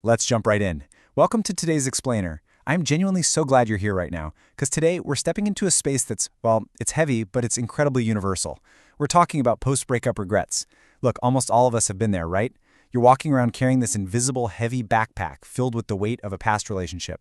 Let's jump right in. Welcome to today's Explainer. I'm genuinely so glad you're here right now, because today we're stepping into a space that's, well, it's heavy, but it's incredibly universal. We're talking about post-breakup regrets. Look, almost all of us have been there, right? You're walking around carrying this invisible, heavy backpack filled with the weight of a past relationship.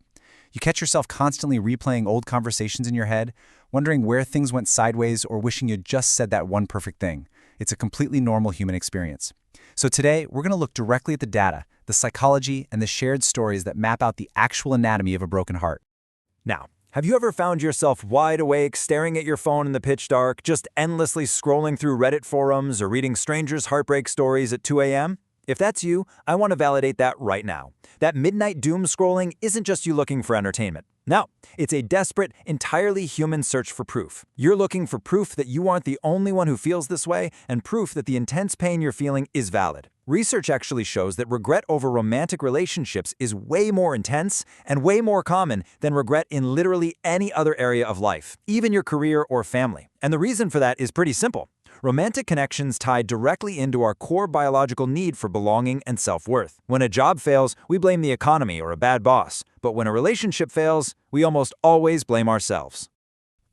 You catch yourself constantly replaying old conversations in your head, wondering where things went sideways or wishing you'd just said that one perfect thing. It's a completely normal human experience. So today, we're going to look directly at the data, the psychology, and the shared stories that map out the actual anatomy of a broken heart. Now, have you ever found yourself wide awake, staring at your phone in the pitch dark, just endlessly scrolling through Reddit forums or reading strangers' heartbreak stories at 2 a.m.? If that's you, I want to validate that right now. That midnight doom scrolling isn't just you looking for entertainment. No, it's a desperate, entirely human search for proof. You're looking for proof that you aren't the only one who feels this way, and proof that the intense pain you're feeling is valid. Research actually shows that regret over romantic relationships is way more intense and way more common than regret in literally any other area of life, even your career or family. And the reason for that is pretty simple. Romantic connections tie directly into our core biological need for belonging and self-worth. When a job fails, we blame the economy or a bad boss. But when a relationship fails, we almost always blame ourselves.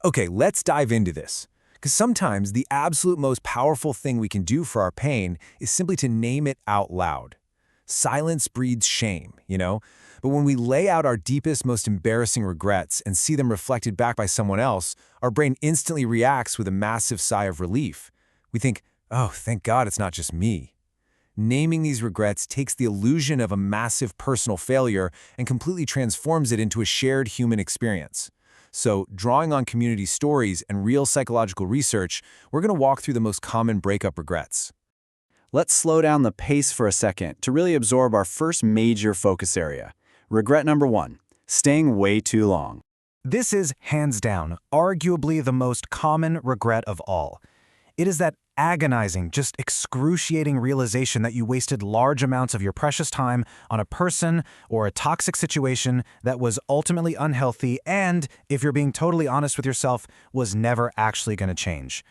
Okay, let's dive into this. Because sometimes the absolute most powerful thing we can do for our pain is simply to name it out loud. Silence breeds shame, you know? But when we lay out our deepest, most embarrassing regrets and see them reflected back by someone else, our brain instantly reacts with a massive sigh of relief. We think, oh, thank God it's not just me. Naming these regrets takes the illusion of a massive personal failure and completely transforms it into a shared human experience. So, drawing on community stories and real psychological research, we're going to walk through the most common breakup regrets. Let's slow down the pace for a second to really absorb our first major focus area. Regret number 1, staying way too long. This is, hands down, arguably the most common regret of all. It is that agonizing, just excruciating realization that you wasted large amounts of your precious time on a person or a toxic situation that was ultimately unhealthy and, if you're being totally honest with yourself, was never actually going to change.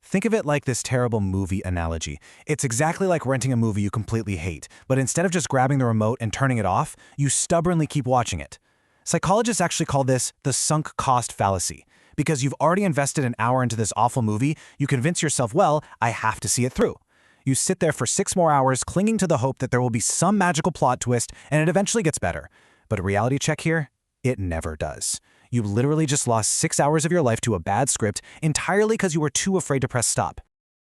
Think of it like this terrible movie analogy. It's exactly like renting a movie you completely hate, but instead of just grabbing the remote and turning it off, you stubbornly keep watching it. Psychologists actually call this the sunk cost fallacy. Because you've already invested an hour into this awful movie, you convince yourself, well, I have to see it through. You sit there for 6 more hours clinging to the hope that there will be some magical plot twist and it eventually gets better. But a reality check here? It never does. You literally just lost 6 hours of your life to a bad script entirely because you were too afraid to press stop.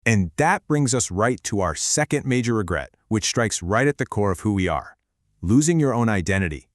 And that brings us right to our second major regret, which strikes right at the core of who we are: losing your own identity.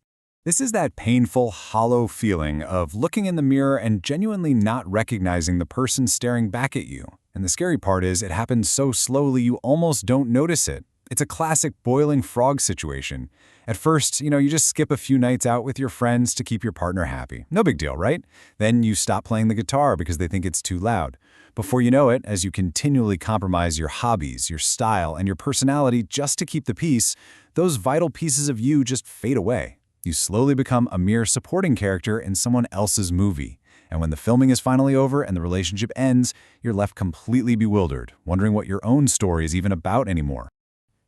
This is that painful, hollow feeling of looking in the mirror and genuinely not recognizing the person staring back at you. And the scary part is it happens so slowly you almost don't notice it. It's a classic boiling frog situation. At first, you just skip a few nights out with your friends to keep your partner happy. No big deal, right? Then you stop playing the guitar because they think it's too loud. Before you know it, as you continually compromise your hobbies, your style, and your personality just to keep the peace, those vital pieces of you just fade away. You slowly become a mere supporting character in someone else's movie. And when the filming is finally over and the relationship ends, you're left completely bewildered, wondering what your own story is even about anymore.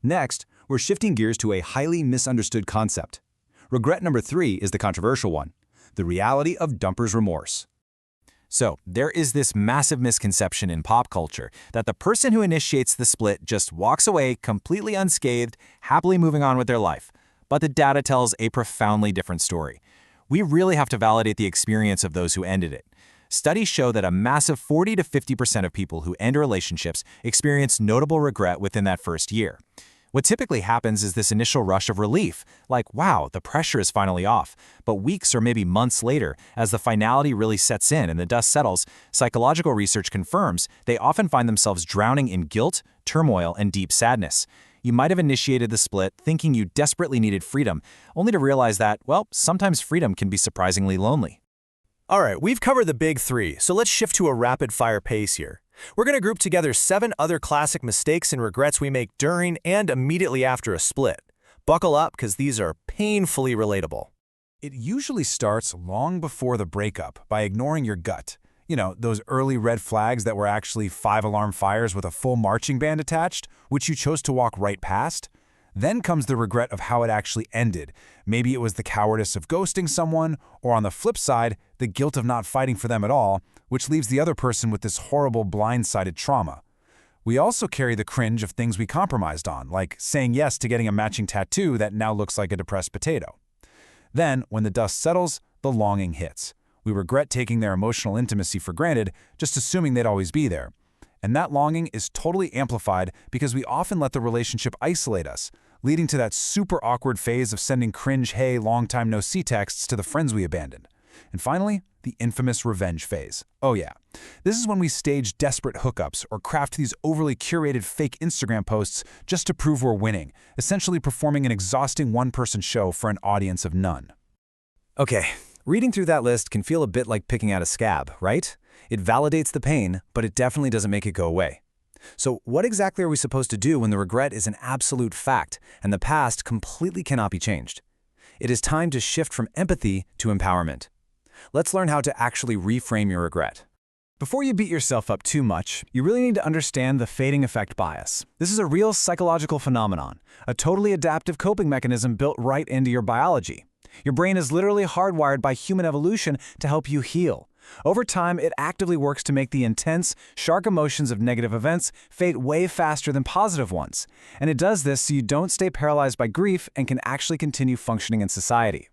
Next, we're shifting gears to a highly misunderstood concept. Regret number 3 is the controversial one: the reality of dumper's remorse. So, there is this massive misconception in pop culture that the person who initiates the split just walks away completely unscathed, happily moving on with their life. But the data tells a profoundly different story. We really have to validate the experience of those who ended it. Studies show that a massive 40 to 50% of people who end relationships experience notable regret within that first year. What typically happens is this initial rush of relief, like, wow, the pressure is finally off. But weeks or maybe months later, as the finality really sets in and the dust settles, psychological research confirms they often find themselves drowning in guilt, turmoil, and deep sadness. You might have initiated the split thinking you desperately needed freedom, only to realize that, well, sometimes freedom can be surprisingly lonely. All right, we've covered the big 3, so let's shift to a rapid-fire pace here. We're going to group together 7 other classic mistakes and regrets we make during and immediately after a split. Buckle up, because these are painfully relatable. It usually starts long before the breakup by ignoring your gut. Those early red flags that were actually 5-alarm fires with a full marching band attached, which you chose to walk right past. Then comes the regret of how it actually ended. Maybe it was the cowardice of ghosting someone, or on the flip side, the guilt of not fighting for them at all, which leaves the other person with this horrible blindsided trauma. We also carry the cringe of things we compromised on, like saying yes to getting a matching tattoo that now looks like a depressed potato. Then, when the dust settles, the longing hits. We regret taking their emotional intimacy for granted, just assuming they'd always be there. And that longing is totally amplified because we often let the relationship isolate us, leading to that super awkward phase of sending cringe, hey, long time no see texts to the friends we abandoned. And finally, the infamous revenge phase. Oh yeah, this is when we stage desperate hookups or craft these overly curated fake Instagram posts just to prove we're winning, essentially performing an exhausting one-person show for an audience of none. Okay, reading through that list can feel a bit like picking out a scab, right? It validates the pain, but it definitely doesn't make it go away. So what exactly are we supposed to do when the regret is an absolute fact and the past completely cannot be changed? It is time to shift from empathy to empowerment. Let's learn how to actually reframe your regret. Before you beat yourself up too much, you really need to understand the fading effect bias. This is a real psychological phenomenon, a totally adaptive coping mechanism built right into your biology. Your brain is literally hardwired by human evolution to help you heal. Over time, it actively works to make the intense, sharp emotions of negative events fade way faster than positive ones. And it does this so you don't stay paralyzed by grief and can actually continue functioning in society.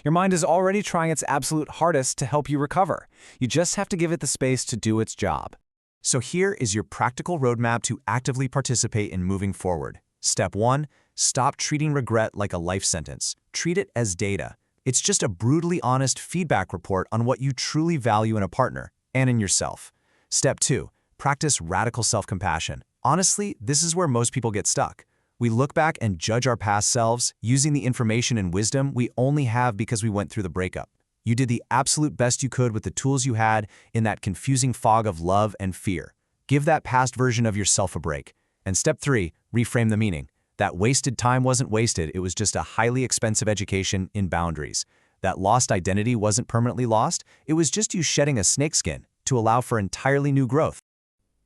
Your mind is already trying its absolute hardest to help you recover. You just have to give it the space to do its job. So here is your practical roadmap to actively participate in moving forward. Step 1. Stop treating regret like a life sentence. Treat it as data. It's just a brutally honest feedback report on what you truly value in a partner and in yourself. Step 2. Practice radical self-compassion. Honestly, this is where most people get stuck. We look back and judge our past selves, using the information and wisdom we only have because we went through the breakup. You did the absolute best you could with the tools you had in that confusing fog of love and fear. Give that past version of yourself a break. And step 3, reframe the meaning. That wasted time wasn't wasted, it was just a highly expensive education in boundaries. That lost identity wasn't permanently lost, it was just you shedding a snakeskin to allow for entirely new growth.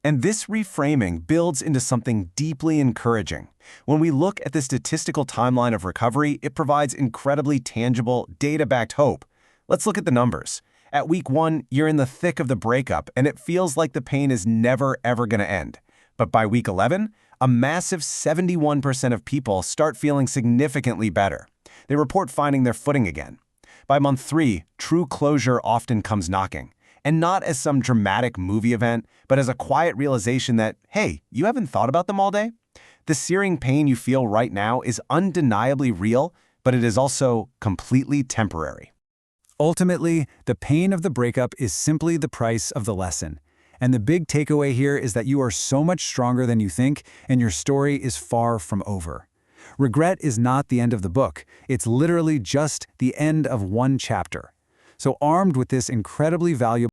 And this reframing builds into something deeply encouraging. When we look at the statistical timeline of recovery, it provides incredibly tangible, data-backed hope. Let's look at the numbers. At week 1, you're in the thick of the breakup, and it feels like the pain is never, ever going to end. But by week 11, a massive 71% of people start feeling significantly better. They report finding their footing again. By month 3, true closure often comes knocking. And not as some dramatic movie event, but as a quiet realization that, hey, you haven't thought about them all day? The searing pain you feel right now is undeniably real, but it is also completely temporary. Ultimately, the pain of the breakup is simply the price of the lesson. And the big takeaway here is that you are so much stronger than you think, and your story is far from over. Regret is not the end of the book. It's literally just the end of one chapter. So armed with this incredibly valuable